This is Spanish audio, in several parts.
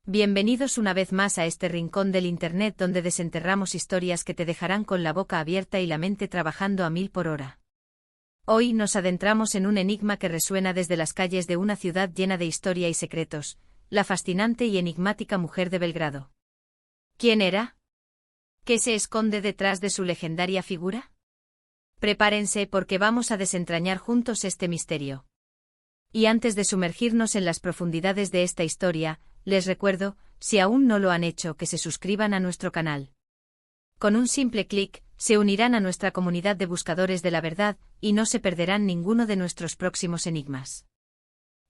Bienvenidos una vez más a este rincón del Internet donde desenterramos historias que te dejarán con la boca abierta y la mente trabajando a 1000 por hora. Hoy nos adentramos en un enigma que resuena desde las calles de una ciudad llena de historia y secretos, la fascinante y enigmática mujer de Belgrado. ¿Quién era? ¿Qué se esconde detrás de su legendaria figura? Prepárense porque vamos a desentrañar juntos este misterio. Y antes de sumergirnos en las profundidades de esta historia, les recuerdo, si aún no lo han hecho, que se suscriban a nuestro canal. Con un simple clic, se unirán a nuestra comunidad de buscadores de la verdad, y no se perderán ninguno de nuestros próximos enigmas.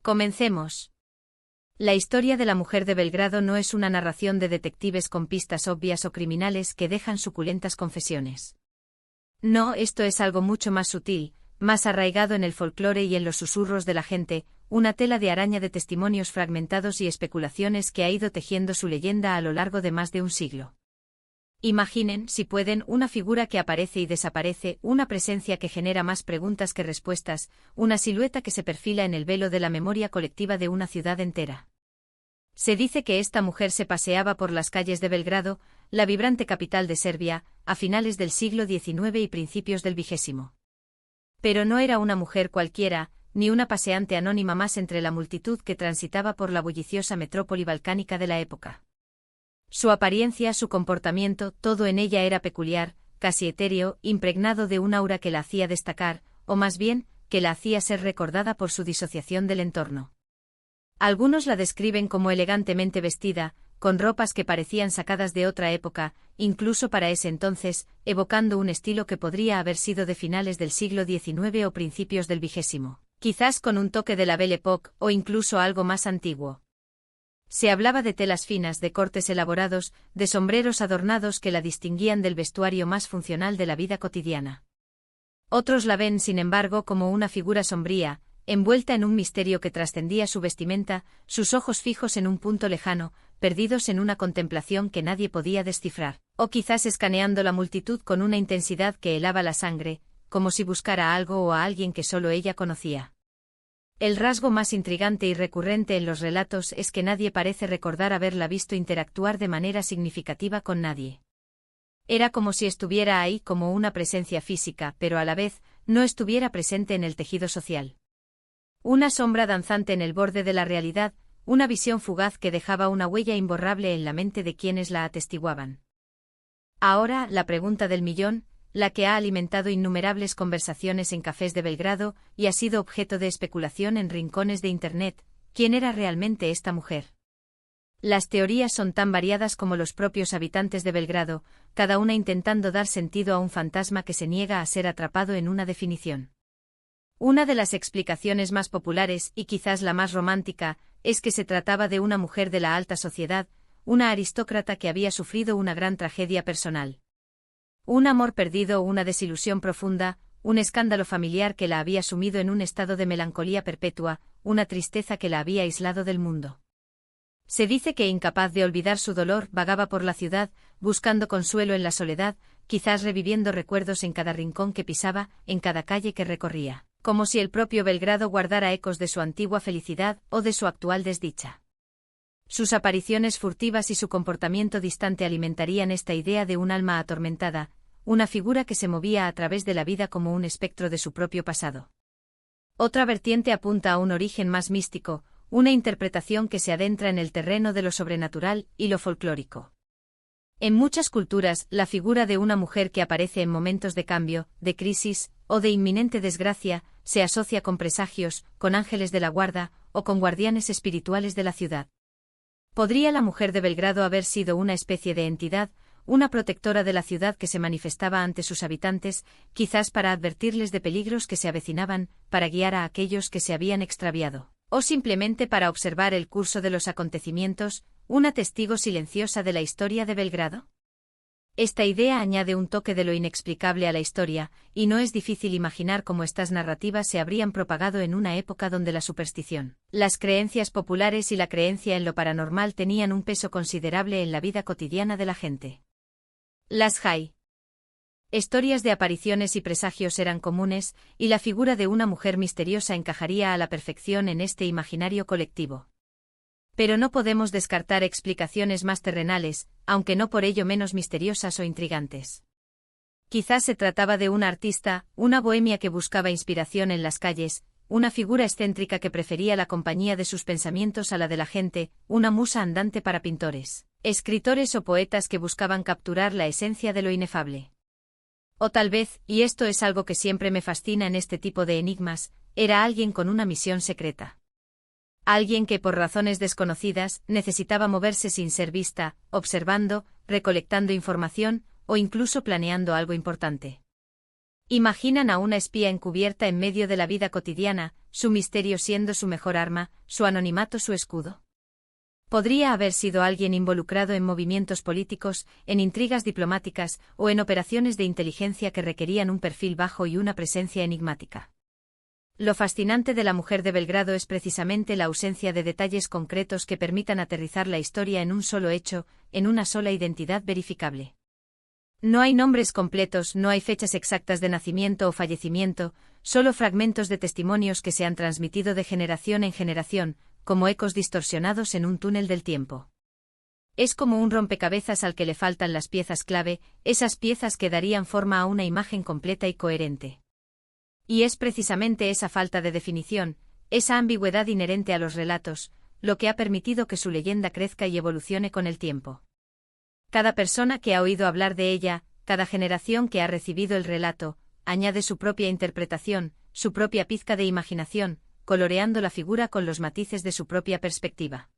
Comencemos. La historia de la mujer de Belgrado no es una narración de detectives con pistas obvias o criminales que dejan suculentas confesiones. No, esto es algo mucho más sutil, más arraigado en el folclore y en los susurros de la gente, una tela de araña de testimonios fragmentados y especulaciones que ha ido tejiendo su leyenda a lo largo de más de un siglo. Imaginen, si pueden, una figura que aparece y desaparece, una presencia que genera más preguntas que respuestas, una silueta que se perfila en el velo de la memoria colectiva de una ciudad entera. Se dice que esta mujer se paseaba por las calles de Belgrado, la vibrante capital de Serbia, a finales del siglo XIX y principios del XX. Pero no era una mujer cualquiera, ni una paseante anónima más entre la multitud que transitaba por la bulliciosa metrópoli balcánica de la época. Su apariencia, su comportamiento, todo en ella era peculiar, casi etéreo, impregnado de un aura que la hacía destacar, o más bien, que la hacía ser recordada por su disociación del entorno. Algunos la describen como elegantemente vestida, con ropas que parecían sacadas de otra época, incluso para ese entonces, evocando un estilo que podría haber sido de finales del siglo XIX o principios del XX, quizás con un toque de la Belle Époque o incluso algo más antiguo. Se hablaba de telas finas, de cortes elaborados, de sombreros adornados que la distinguían del vestuario más funcional de la vida cotidiana. Otros la ven, sin embargo, como una figura sombría, envuelta en un misterio que trascendía su vestimenta, sus ojos fijos en un punto lejano, perdidos en una contemplación que nadie podía descifrar, o quizás escaneando la multitud con una intensidad que helaba la sangre, como si buscara algo o a alguien que solo ella conocía. El rasgo más intrigante y recurrente en los relatos es que nadie parece recordar haberla visto interactuar de manera significativa con nadie. Era como si estuviera ahí como una presencia física, pero a la vez, no estuviera presente en el tejido social. Una sombra danzante en el borde de la realidad, una visión fugaz que dejaba una huella imborrable en la mente de quienes la atestiguaban. Ahora, la pregunta del millón, la que ha alimentado innumerables conversaciones en cafés de Belgrado y ha sido objeto de especulación en rincones de Internet, ¿quién era realmente esta mujer? Las teorías son tan variadas como los propios habitantes de Belgrado, cada una intentando dar sentido a un fantasma que se niega a ser atrapado en una definición. Una de las explicaciones más populares, y quizás la más romántica, es que se trataba de una mujer de la alta sociedad, una aristócrata que había sufrido una gran tragedia personal. Un amor perdido o una desilusión profunda, un escándalo familiar que la había sumido en un estado de melancolía perpetua, una tristeza que la había aislado del mundo. Se dice que, incapaz de olvidar su dolor, vagaba por la ciudad, buscando consuelo en la soledad, quizás reviviendo recuerdos en cada rincón que pisaba, en cada calle que recorría, como si el propio Belgrado guardara ecos de su antigua felicidad o de su actual desdicha. Sus apariciones furtivas y su comportamiento distante alimentarían esta idea de un alma atormentada, una figura que se movía a través de la vida como un espectro de su propio pasado. Otra vertiente apunta a un origen más místico, una interpretación que se adentra en el terreno de lo sobrenatural y lo folclórico. En muchas culturas, la figura de una mujer que aparece en momentos de cambio, de crisis o de inminente desgracia, se asocia con presagios, con ángeles de la guarda o con guardianes espirituales de la ciudad. ¿Podría la mujer de Belgrado haber sido una especie de entidad, una protectora de la ciudad que se manifestaba ante sus habitantes, quizás para advertirles de peligros que se avecinaban, para guiar a aquellos que se habían extraviado, o simplemente para observar el curso de los acontecimientos, una testigo silenciosa de la historia de Belgrado? Esta idea añade un toque de lo inexplicable a la historia, y no es difícil imaginar cómo estas narrativas se habrían propagado en una época donde la superstición, las creencias populares y la creencia en lo paranormal tenían un peso considerable en la vida cotidiana de la gente. Las historias de apariciones y presagios eran comunes, y la figura de una mujer misteriosa encajaría a la perfección en este imaginario colectivo. Pero no podemos descartar explicaciones más terrenales, aunque no por ello menos misteriosas o intrigantes. Quizás se trataba de una artista, una bohemia que buscaba inspiración en las calles, una figura excéntrica que prefería la compañía de sus pensamientos a la de la gente, una musa andante para pintores, escritores o poetas que buscaban capturar la esencia de lo inefable. O tal vez, y esto es algo que siempre me fascina en este tipo de enigmas, era alguien con una misión secreta. Alguien que por razones desconocidas necesitaba moverse sin ser vista, observando, recolectando información, o incluso planeando algo importante. Imaginan a una espía encubierta en medio de la vida cotidiana, su misterio siendo su mejor arma, su anonimato su escudo. Podría haber sido alguien involucrado en movimientos políticos, en intrigas diplomáticas, o en operaciones de inteligencia que requerían un perfil bajo y una presencia enigmática. Lo fascinante de La mujer de Belgrado es precisamente la ausencia de detalles concretos que permitan aterrizar la historia en un solo hecho, en una sola identidad verificable. No hay nombres completos, no hay fechas exactas de nacimiento o fallecimiento, solo fragmentos de testimonios que se han transmitido de generación en generación, como ecos distorsionados en un túnel del tiempo. Es como un rompecabezas al que le faltan las piezas clave, esas piezas que darían forma a una imagen completa y coherente. Y es precisamente esa falta de definición, esa ambigüedad inherente a los relatos, lo que ha permitido que su leyenda crezca y evolucione con el tiempo. Cada persona que ha oído hablar de ella, cada generación que ha recibido el relato, añade su propia interpretación, su propia pizca de imaginación, coloreando la figura con los matices de su propia perspectiva.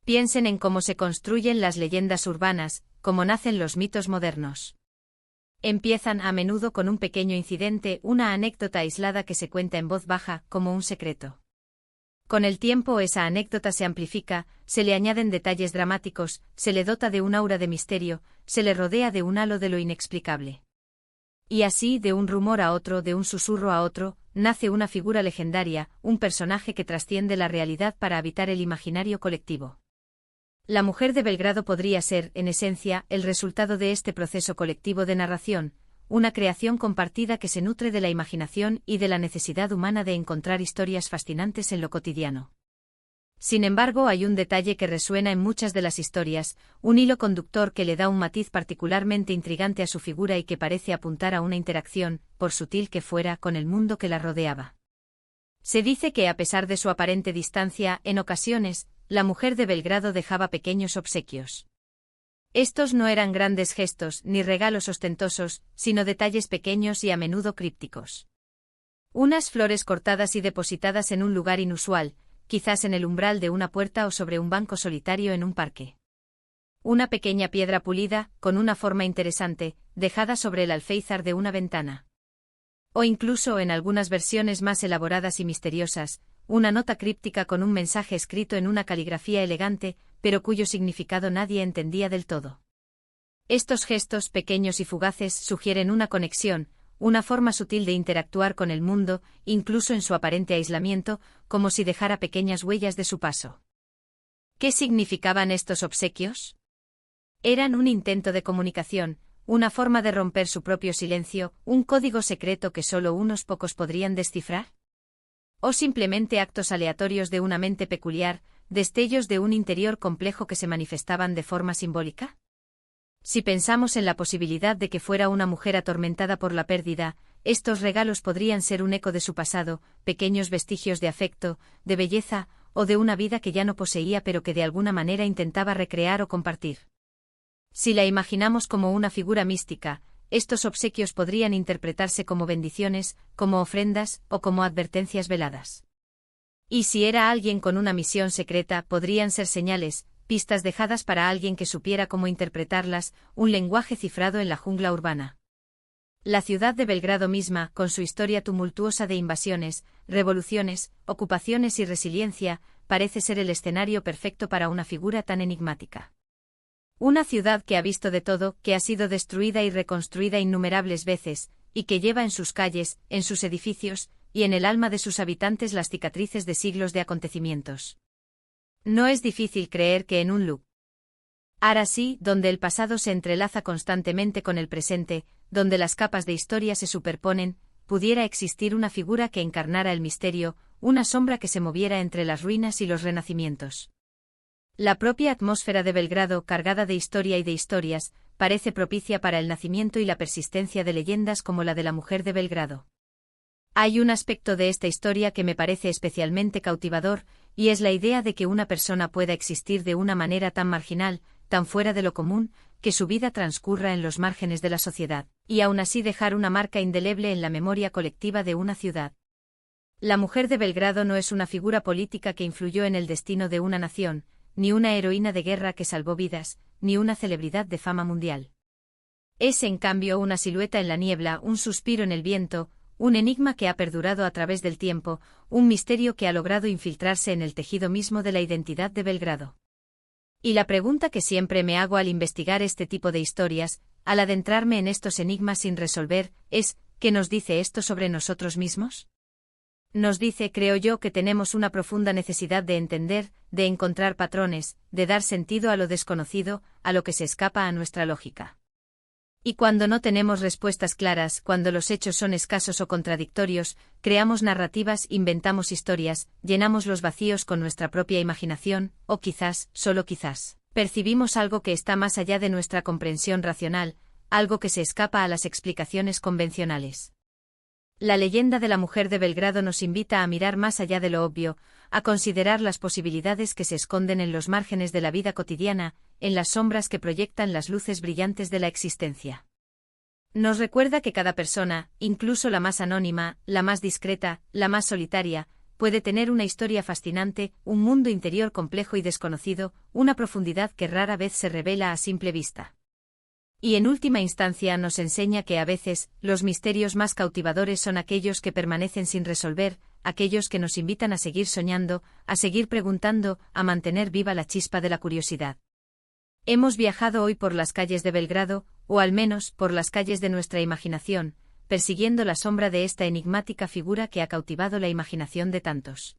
Piensen en cómo se construyen las leyendas urbanas, cómo nacen los mitos modernos. Empiezan a menudo con un pequeño incidente, una anécdota aislada que se cuenta en voz baja, como un secreto. Con el tiempo esa anécdota se amplifica, se le añaden detalles dramáticos, se le dota de un aura de misterio, se le rodea de un halo de lo inexplicable. Y así, de un rumor a otro, de un susurro a otro, nace una figura legendaria, un personaje que trasciende la realidad para habitar el imaginario colectivo. La mujer de Belgrado podría ser, en esencia, el resultado de este proceso colectivo de narración, una creación compartida que se nutre de la imaginación y de la necesidad humana de encontrar historias fascinantes en lo cotidiano. Sin embargo, hay un detalle que resuena en muchas de las historias, un hilo conductor que le da un matiz particularmente intrigante a su figura y que parece apuntar a una interacción, por sutil que fuera, con el mundo que la rodeaba. Se dice que a pesar de su aparente distancia, en ocasiones, la mujer de Belgrado dejaba pequeños obsequios. Estos no eran grandes gestos ni regalos ostentosos, sino detalles pequeños y a menudo crípticos. Unas flores cortadas y depositadas en un lugar inusual, quizás en el umbral de una puerta o sobre un banco solitario en un parque. Una pequeña piedra pulida, con una forma interesante, dejada sobre el alféizar de una ventana. O incluso, en algunas versiones más elaboradas y misteriosas, una nota críptica con un mensaje escrito en una caligrafía elegante, pero cuyo significado nadie entendía del todo. Estos gestos pequeños y fugaces sugieren una conexión, una forma sutil de interactuar con el mundo, incluso en su aparente aislamiento, como si dejara pequeñas huellas de su paso. ¿Qué significaban estos obsequios? Eran un intento de comunicación, una forma de romper su propio silencio, un código secreto que solo unos pocos podrían descifrar. ¿O simplemente actos aleatorios de una mente peculiar, destellos de un interior complejo que se manifestaban de forma simbólica? Si pensamos en la posibilidad de que fuera una mujer atormentada por la pérdida, estos regalos podrían ser un eco de su pasado, pequeños vestigios de afecto, de belleza, o de una vida que ya no poseía pero que de alguna manera intentaba recrear o compartir. Si la imaginamos como una figura mística, estos obsequios podrían interpretarse como bendiciones, como ofrendas, o como advertencias veladas. Y si era alguien con una misión secreta, podrían ser señales, pistas dejadas para alguien que supiera cómo interpretarlas, un lenguaje cifrado en la jungla urbana. La ciudad de Belgrado misma, con su historia tumultuosa de invasiones, revoluciones, ocupaciones y resiliencia, parece ser el escenario perfecto para una figura tan enigmática. Una ciudad que ha visto de todo, que ha sido destruida y reconstruida innumerables veces, y que lleva en sus calles, en sus edificios, y en el alma de sus habitantes las cicatrices de siglos de acontecimientos. No es difícil creer que en un lugar así, donde el pasado se entrelaza constantemente con el presente, donde las capas de historia se superponen, pudiera existir una figura que encarnara el misterio, una sombra que se moviera entre las ruinas y los renacimientos. La propia atmósfera de Belgrado, cargada de historia y de historias, parece propicia para el nacimiento y la persistencia de leyendas como la de la mujer de Belgrado. Hay un aspecto de esta historia que me parece especialmente cautivador, y es la idea de que una persona pueda existir de una manera tan marginal, tan fuera de lo común, que su vida transcurra en los márgenes de la sociedad, y aún así dejar una marca indeleble en la memoria colectiva de una ciudad. La mujer de Belgrado no es una figura política que influyó en el destino de una nación, ni una heroína de guerra que salvó vidas, ni una celebridad de fama mundial. Es en cambio una silueta en la niebla, un suspiro en el viento, un enigma que ha perdurado a través del tiempo, un misterio que ha logrado infiltrarse en el tejido mismo de la identidad de Belgrado. Y la pregunta que siempre me hago al investigar este tipo de historias, al adentrarme en estos enigmas sin resolver, es, ¿qué nos dice esto sobre nosotros mismos? Nos dice, creo yo, que tenemos una profunda necesidad de entender, de encontrar patrones, de dar sentido a lo desconocido, a lo que se escapa a nuestra lógica. Y cuando no tenemos respuestas claras, cuando los hechos son escasos o contradictorios, creamos narrativas, inventamos historias, llenamos los vacíos con nuestra propia imaginación, o quizás, solo quizás, percibimos algo que está más allá de nuestra comprensión racional, algo que se escapa a las explicaciones convencionales. La leyenda de la mujer de Belgrado nos invita a mirar más allá de lo obvio, a considerar las posibilidades que se esconden en los márgenes de la vida cotidiana, en las sombras que proyectan las luces brillantes de la existencia. Nos recuerda que cada persona, incluso la más anónima, la más discreta, la más solitaria, puede tener una historia fascinante, un mundo interior complejo y desconocido, una profundidad que rara vez se revela a simple vista. Y en última instancia nos enseña que a veces, los misterios más cautivadores son aquellos que permanecen sin resolver, aquellos que nos invitan a seguir soñando, a seguir preguntando, a mantener viva la chispa de la curiosidad. Hemos viajado hoy por las calles de Belgrado, o al menos, por las calles de nuestra imaginación, persiguiendo la sombra de esta enigmática figura que ha cautivado la imaginación de tantos.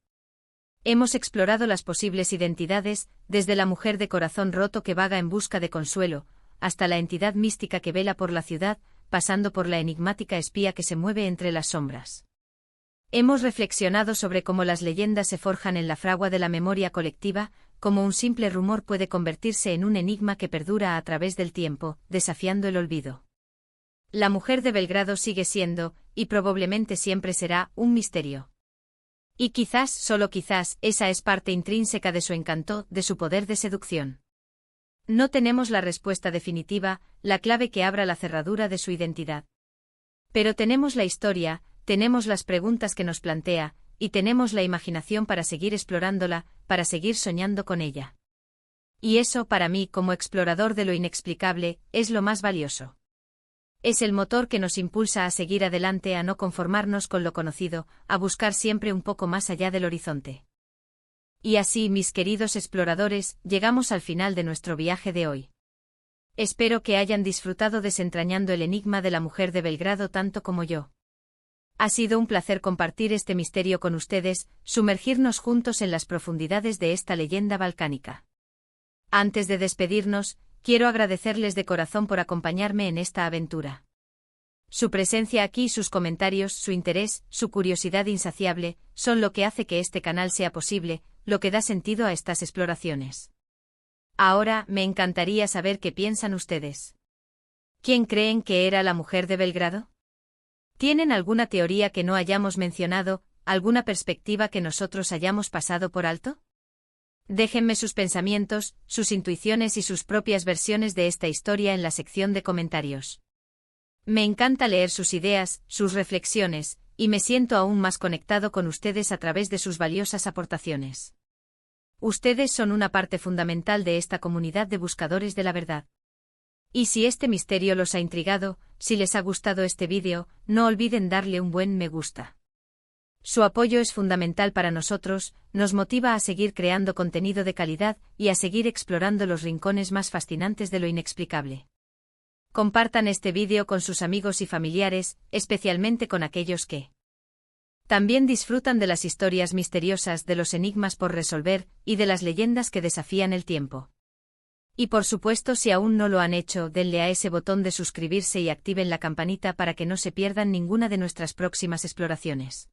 Hemos explorado las posibles identidades, desde la mujer de corazón roto que vaga en busca de consuelo, hasta la entidad mística que vela por la ciudad, pasando por la enigmática espía que se mueve entre las sombras. Hemos reflexionado sobre cómo las leyendas se forjan en la fragua de la memoria colectiva, cómo un simple rumor puede convertirse en un enigma que perdura a través del tiempo, desafiando el olvido. La mujer de Belgrado sigue siendo, y probablemente siempre será, un misterio. Y quizás, solo quizás, esa es parte intrínseca de su encanto, de su poder de seducción. No tenemos la respuesta definitiva, la clave que abra la cerradura de su identidad. Pero tenemos la historia, tenemos las preguntas que nos plantea, y tenemos la imaginación para seguir explorándola, para seguir soñando con ella. Y eso, para mí, como explorador de lo inexplicable, es lo más valioso. Es el motor que nos impulsa a seguir adelante, a no conformarnos con lo conocido, a buscar siempre un poco más allá del horizonte. Y así, mis queridos exploradores, llegamos al final de nuestro viaje de hoy. Espero que hayan disfrutado desentrañando el enigma de la mujer de Belgrado tanto como yo. Ha sido un placer compartir este misterio con ustedes, sumergirnos juntos en las profundidades de esta leyenda balcánica. Antes de despedirnos, quiero agradecerles de corazón por acompañarme en esta aventura. Su presencia aquí, sus comentarios, su interés, su curiosidad insaciable, son lo que hace que este canal sea posible, lo que da sentido a estas exploraciones. Ahora, me encantaría saber qué piensan ustedes. ¿Quién creen que era la mujer de Belgrado? ¿Tienen alguna teoría que no hayamos mencionado, alguna perspectiva que nosotros hayamos pasado por alto? Déjenme sus pensamientos, sus intuiciones y sus propias versiones de esta historia en la sección de comentarios. Me encanta leer sus ideas, sus reflexiones, y me siento aún más conectado con ustedes a través de sus valiosas aportaciones. Ustedes son una parte fundamental de esta comunidad de buscadores de la verdad. Y si este misterio los ha intrigado, si les ha gustado este vídeo, no olviden darle un buen me gusta. Su apoyo es fundamental para nosotros, nos motiva a seguir creando contenido de calidad y a seguir explorando los rincones más fascinantes de lo inexplicable. Compartan este vídeo con sus amigos y familiares, especialmente con aquellos que también disfrutan de las historias misteriosas, de los enigmas por resolver, y de las leyendas que desafían el tiempo. Y por supuesto, si aún no lo han hecho, denle a ese botón de suscribirse y activen la campanita para que no se pierdan ninguna de nuestras próximas exploraciones.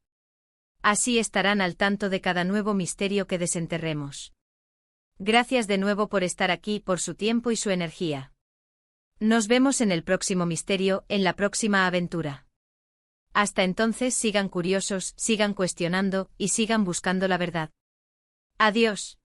Así estarán al tanto de cada nuevo misterio que desenterremos. Gracias de nuevo por estar aquí, por su tiempo y su energía. Nos vemos en el próximo misterio, en la próxima aventura. Hasta entonces sigan curiosos, sigan cuestionando, y sigan buscando la verdad. Adiós.